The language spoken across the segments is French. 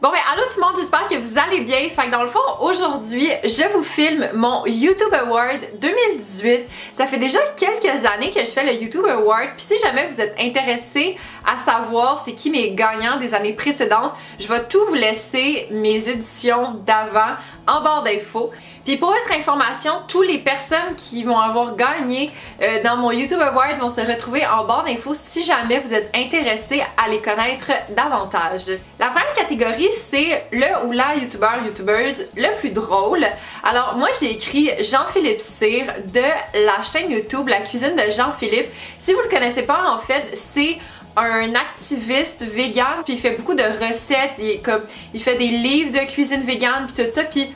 Bon ben allô tout le monde, j'espère que vous allez bien. Fait que dans le fond, aujourd'hui, je vous filme mon YouTube Award 2018. Ça fait déjà quelques années que je fais le YouTube Award. Puis si jamais vous êtes intéressé à savoir c'est qui mes gagnants des années précédentes, je vais tout vous laisser mes éditions d'avant en barre d'infos. Puis pour votre information, toutes les personnes qui vont avoir gagné dans mon YouTube Award vont se retrouver en barre d'infos si jamais vous êtes intéressé à les connaître davantage. La première catégorie, c'est le ou la YouTubeuse le plus drôle. Alors moi j'ai écrit Jean-Philippe Cyr de la chaîne YouTube La Cuisine de Jean-Philippe. Si vous le connaissez pas, en fait, c'est un activiste vegan, puis il fait beaucoup de recettes, il fait des livres de cuisine vegan puis tout ça, puis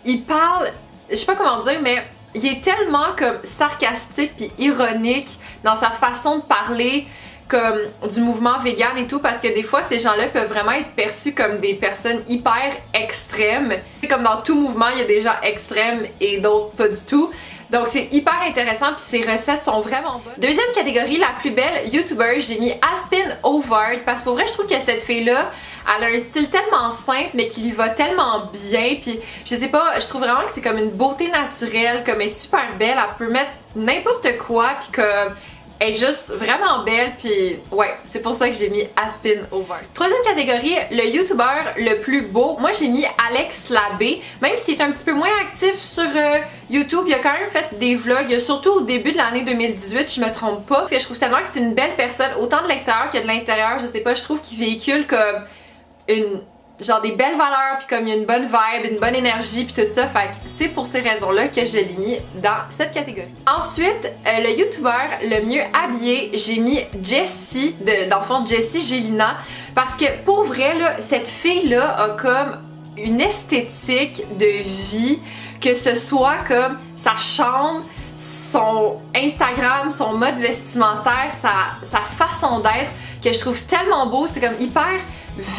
il parle, je sais pas comment dire, mais il est tellement comme sarcastique puis ironique dans sa façon de parler comme du mouvement vegan et tout, parce que des fois ces gens-là peuvent vraiment être perçus comme des personnes hyper extrêmes. Comme dans tout mouvement, il y a des gens extrêmes et d'autres pas du tout. Donc c'est hyper intéressant puis ses recettes sont vraiment bonnes. Deuxième catégorie, la plus belle YouTuber, j'ai mis Aspin Ovard parce que pour vrai je trouve que cette fille-là, elle a un style tellement simple mais qui lui va tellement bien, puis je sais pas, je trouve vraiment que c'est comme une beauté naturelle, comme elle est super belle, elle peut mettre n'importe quoi puis comme elle est juste vraiment belle, puis ouais, c'est pour ça que j'ai mis Aspin Ovard. Troisième catégorie, le YouTuber le plus beau. Moi j'ai mis Alex Labbé, même s'il est un petit peu moins actif sur YouTube, il a quand même fait des vlogs, surtout au début de l'année 2018, je me trompe pas, parce que je trouve tellement que c'est une belle personne, autant de l'extérieur que de l'intérieur, je sais pas, je trouve qu'il véhicule comme genre des belles valeurs, puis comme il y a une bonne vibe, une bonne énergie, puis tout ça. Fait que c'est pour ces raisons-là que je l'ai mis dans cette catégorie. Ensuite, le YouTuber le mieux habillé, j'ai mis Jessie, dans le fond Jessie Gélina, parce que pour vrai, là, cette fille-là a comme une esthétique de vie, que ce soit comme sa chambre, son Instagram, son mode vestimentaire, sa façon d'être, que je trouve tellement beau. C'est comme hyper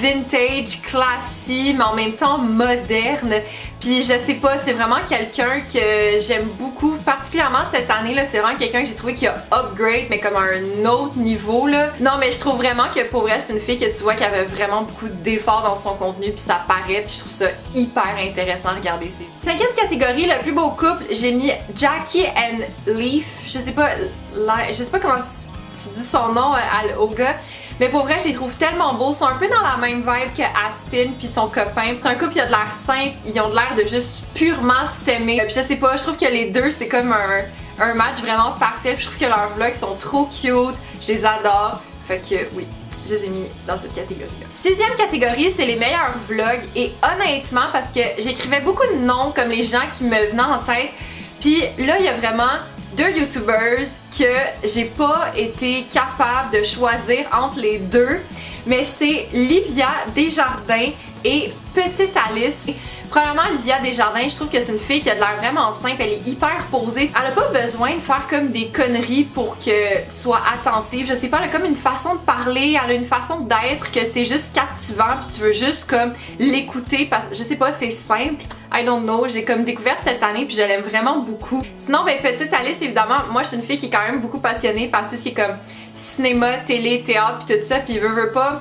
vintage, classy, mais en même temps moderne. Puis je sais pas, c'est vraiment quelqu'un que j'aime beaucoup, particulièrement cette année là, c'est vraiment quelqu'un que j'ai trouvé qui a upgrade, mais comme à un autre niveau là. Non mais je trouve vraiment que pour elle c'est une fille que tu vois qui avait vraiment beaucoup d'efforts dans son contenu, puis ça paraît, puis je trouve ça hyper intéressant à regarder. Cinquième catégorie, le plus beau couple, j'ai mis Jackie and Leaf, je sais pas comment tu dis son nom au gars. Mais pour vrai, je les trouve tellement beaux. Ils sont un peu dans la même vibe que Aspin puis son copain. C'est un couple qui a de l'air simple. Ils ont de l'air de juste purement s'aimer. Puis je sais pas, je trouve que les deux, c'est comme un match vraiment parfait. Puis je trouve que leurs vlogs sont trop cute. Je les adore. Fait que oui, je les ai mis dans cette catégorie-là. Sixième catégorie, c'est les meilleurs vlogs. Et honnêtement, parce que j'écrivais beaucoup de noms comme les gens qui me venaient en tête. Puis là, il y a vraiment deux YouTubers que j'ai pas été capable de choisir entre les deux, mais c'est Livia Desjardins et Petite Alice. Premièrement, Livia Desjardins, je trouve que c'est une fille qui a de l'air vraiment simple, elle est hyper posée. Elle a pas besoin de faire comme des conneries pour que tu sois attentive. Je sais pas, elle a comme une façon de parler, elle a une façon d'être que c'est juste captivant, puis tu veux juste comme l'écouter parce que je sais pas, c'est simple. I don't know, j'ai comme découverte cette année puis je l'aime vraiment beaucoup. Sinon, ben Petite Alice, évidemment, moi je suis une fille qui est quand même beaucoup passionnée par tout ce qui est comme cinéma, télé, théâtre puis tout ça, puis veut pas,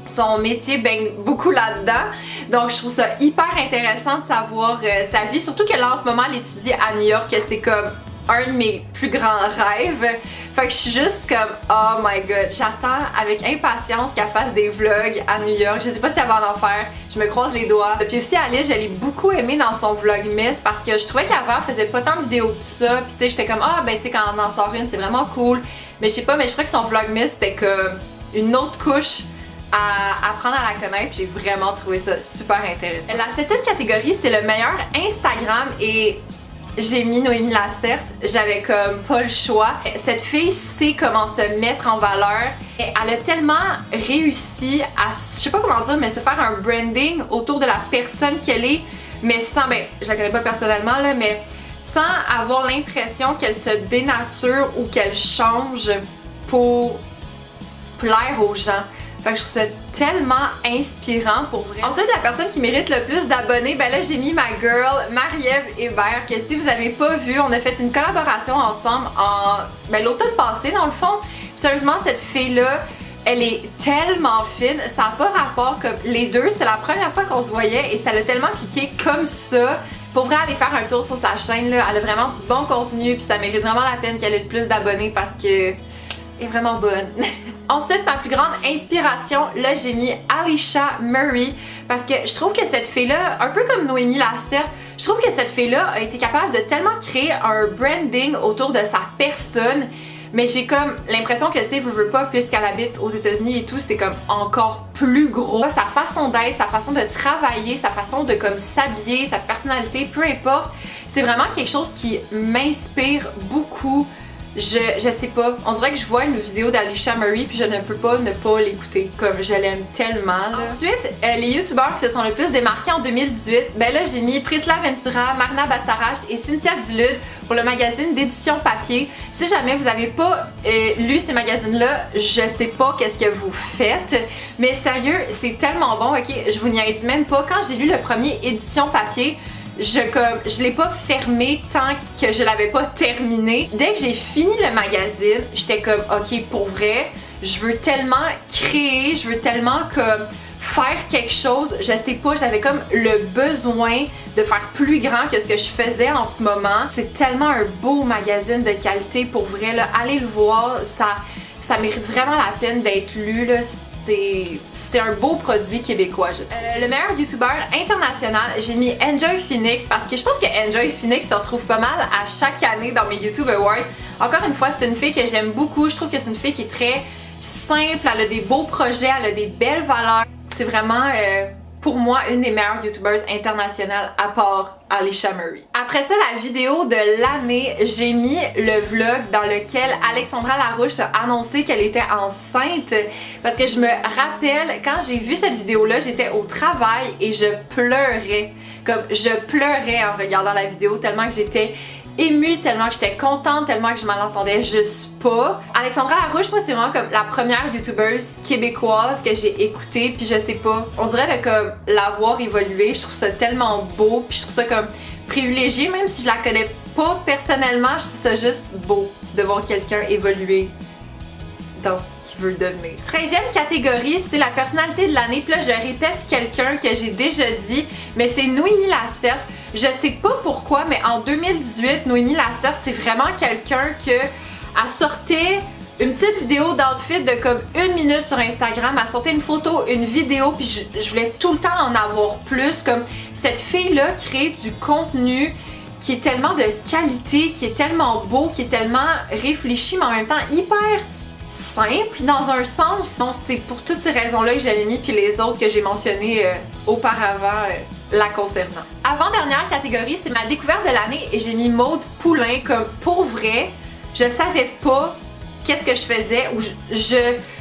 son métier baigne beaucoup là-dedans. Donc je trouve ça hyper intéressant de savoir sa vie, surtout que là en ce moment elle étudie à New York, que c'est comme un de mes plus grands rêves. Fait que je suis juste comme oh my god, j'attends avec impatience qu'elle fasse des vlogs à New York. Je sais pas si elle va en faire, je me croise les doigts. Puis aussi Alice, je l'ai beaucoup aimé dans son vlogmas parce que je trouvais qu'avant elle faisait pas tant de vidéos que ça. Puis tu sais, j'étais comme ah ben tu sais quand on en sort une c'est vraiment cool. Mais je sais pas, mais je trouvais que son vlogmas c'était comme une autre couche à apprendre à la connaître, j'ai vraiment trouvé ça super intéressant. La septième catégorie, c'est le meilleur Instagram et j'ai mis Noémie Lacerte, j'avais comme pas le choix. Cette fille sait comment se mettre en valeur et elle a tellement réussi à, je sais pas comment dire, mais se faire un branding autour de la personne qu'elle est, mais sans, ben je la connais pas personnellement là, mais sans avoir l'impression qu'elle se dénature ou qu'elle change pour plaire aux gens. Fait que je trouve ça tellement inspirant pour vrai. Ensuite, la personne qui mérite le plus d'abonnés, ben là j'ai mis ma girl Marie-Ève Hébert, que si vous avez pas vu, on a fait une collaboration ensemble en l'automne passé dans le fond. Puis, sérieusement, cette fille-là, Elle est tellement fine, ça n'a pas rapport comme les deux, c'est la première fois qu'on se voyait et ça l'a tellement cliqué comme ça. Pour vrai, aller faire un tour sur sa chaîne, là, elle a vraiment du bon contenu puis ça mérite vraiment la peine qu'elle ait le plus d'abonnés parce que est vraiment bonne. Ensuite, ma plus grande inspiration, là j'ai mis Alisha Murray parce que je trouve que cette fille-là, un peu comme Noémie Lacerte, je trouve que cette fille-là a été capable de tellement créer un branding autour de sa personne. Mais j'ai comme l'impression que, tu sais, veux pas, puisqu'elle habite aux États-Unis et tout, c'est comme encore plus gros. Sa façon d'être, sa façon de travailler, sa façon de comme s'habiller, sa personnalité, peu importe, c'est vraiment quelque chose qui m'inspire beaucoup. Je sais pas, on dirait que je vois une vidéo d'Alisha Murray puis je ne peux pas ne pas l'écouter, comme je l'aime tellement. Là. Ensuite, les youtubeurs qui se sont le plus démarqués en 2018, ben là j'ai mis Priscilla Ventura, Marna Bastarache et Cynthia Dulude pour le magazine d'édition papier. Si jamais vous avez pas lu ces magazines-là, je sais pas qu'est-ce que vous faites, mais sérieux, c'est tellement bon, ok, je vous niaise même pas. Quand j'ai lu le premier édition papier, je l'ai pas fermé tant que je l'avais pas terminé. Dès que j'ai fini le magazine, j'étais comme ok, pour vrai, je veux tellement créer, je veux tellement comme faire quelque chose, je sais pas, j'avais comme le besoin de faire plus grand que ce que je faisais en ce moment. C'est tellement un beau magazine de qualité, pour vrai, là, allez le voir, ça mérite vraiment la peine d'être lu, là. C'est un beau produit québécois. Le meilleur youtubeur international, j'ai mis Enjoy Phoenix parce que je pense que Enjoy Phoenix se retrouve pas mal à chaque année dans mes YouTube Awards. Encore une fois, c'est une fille que j'aime beaucoup. Je trouve que c'est une fille qui est très simple, elle a des beaux projets, elle a des belles valeurs. C'est vraiment, pour moi, une des meilleures youtubeuses internationales à part Alisha Murray. Après ça, la vidéo de l'année, j'ai mis le vlog dans lequel Alexandra Larouche a annoncé qu'elle était enceinte parce que je me rappelle, quand j'ai vu cette vidéo-là, j'étais au travail et je pleurais. Comme je pleurais en regardant la vidéo tellement que j'étais émue, tellement que j'étais contente, tellement que je m'en attendais juste pas. Alexandra Larouche, moi c'est vraiment comme la première youtubeuse québécoise que j'ai écoutée, puis je sais pas, on dirait de comme la voir évoluer, je trouve ça tellement beau, puis je trouve ça comme privilégié, même si je la connais pas personnellement, je trouve ça juste beau de voir quelqu'un évoluer dans ce qu'il veut devenir. 13e catégorie, c'est la personnalité de l'année, puis là je répète quelqu'un que j'ai déjà dit, mais c'est Noémie Lacerte. Je sais pas pourquoi, mais en 2018, Noémie Lacerte, c'est vraiment quelqu'un que elle sortait une petite vidéo d'outfit de comme 1 minute sur Instagram, elle sortait une photo, une vidéo, puis je voulais tout le temps en avoir plus. Comme cette fille-là crée du contenu qui est tellement de qualité, qui est tellement beau, qui est tellement réfléchi, mais en même temps hyper simple dans un sens. Donc c'est pour toutes ces raisons-là que je l'ai mis, puis les autres que j'ai mentionnées auparavant la concernant. Avant-dernière catégorie, c'est ma découverte de l'année et j'ai mis Maude Poulain. Comme pour vrai, je savais pas qu'est-ce que je faisais ou je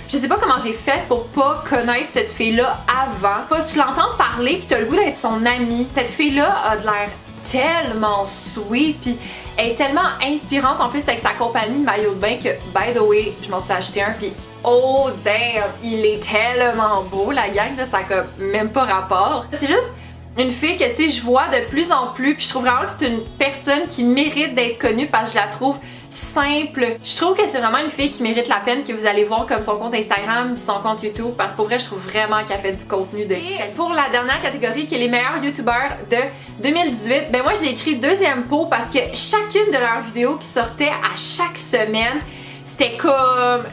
sais pas comment j'ai fait pour pas connaître cette fille-là avant. Tu l'entends parler puis t'as le goût d'être son amie. Cette fille-là a de l'air tellement sweet puis elle est tellement inspirante en plus avec sa compagnie de maillot de bain que, by the way, je m'en suis acheté un puis oh damn, il est tellement beau la gang, là, ça a comme même pas rapport. C'est juste une fille que tu sais je vois de plus en plus puis je trouve vraiment que c'est une personne qui mérite d'être connue parce que je la trouve simple. Je trouve que c'est vraiment une fille qui mérite la peine que vous allez voir comme son compte Instagram puis son compte YouTube parce que pour vrai je trouve vraiment qu'elle fait du contenu de qualité. Pour la dernière catégorie qui est les meilleurs youtubeurs de 2018, ben moi j'ai écrit deuxième pot parce que chacune de leurs vidéos qui sortaient à chaque semaine, c'était comme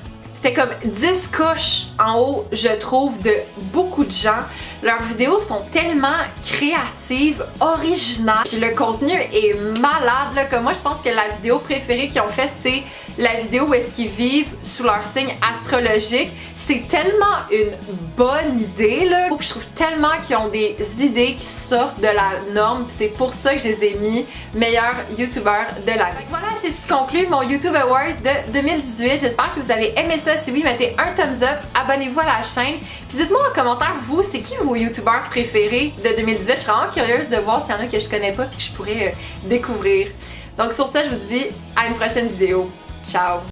10 coches en haut, je trouve, de beaucoup de gens. Leurs vidéos sont tellement créatives, originales, puis le contenu est malade, là. Comme moi, je pense que la vidéo préférée qu'ils ont faite, c'est la vidéo où est-ce qu'ils vivent sous leur signe astrologique. C'est tellement une bonne idée, là. Je trouve tellement qu'ils ont des idées qui sortent de la norme, c'est pour ça que je les ai mis meilleurs youtubeurs de l'année. Voilà, c'est ce qui conclut mon YouTube Award de 2018. J'espère que vous avez aimé ça. Si oui, mettez un thumbs up, abonnez-vous à la chaîne. Puis dites-moi en commentaire, vous, c'est qui vos youtubeurs préférés de 2018? Je serais vraiment curieuse de voir s'il y en a que je connais pas et que je pourrais découvrir. Donc sur ça, je vous dis à une prochaine vidéo. Ciao!